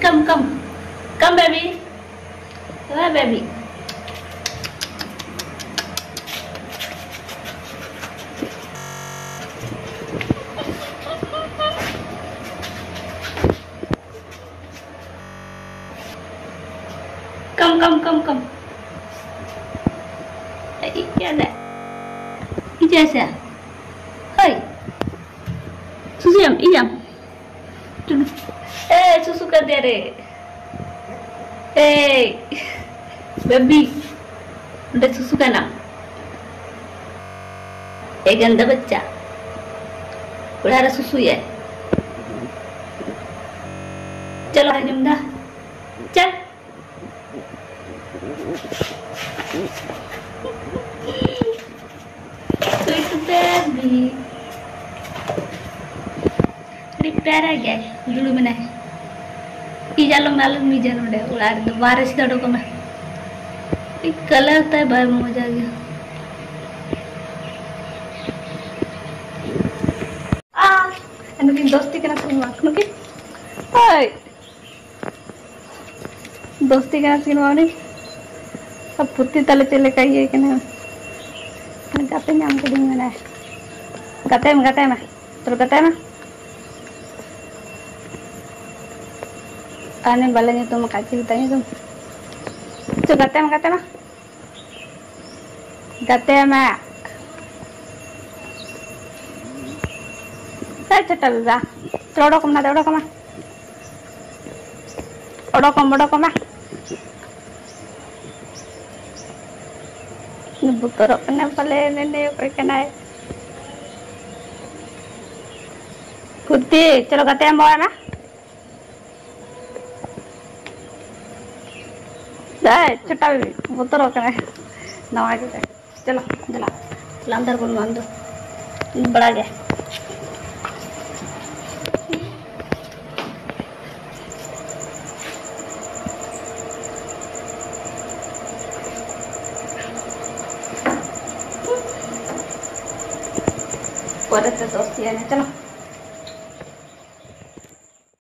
Come, come, come, baby. Hi, baby. Come. Ijazah. Hai. Susu iyam. सुसु कर दे रे baby उधर सुसु का नाम एक गंदा बच्चा उड़ा सुसु है चलो जमदा चल स्वीट बेबी प्यारा गया जुड़ू में नहीं जालो मालूम नहीं जानो डे उड़ार दो बारिश दड़ो को मैं एक कलर होता है भाई मजा गया अनुकी दोस्ती करना सुन वाकनु की हाय दोस्ती करना सुन वाकनु सब पुत्ती तले चले कहीं है कि ना गाते में हमको दिन में ना गाते में तो गाते में आने वाले नहीं तुम काची बताइए तुम तो गाते में चटा जा चोड़ो कम ना दौड़ो कमा ओड़ो कम बुतरो कने पले ने कोई कना है कुत्ती चलो गाते में ना छोटा बुतरो कने नवा के चलो चला अंदर को मान दो बड़ा गया दोस्ती है चलो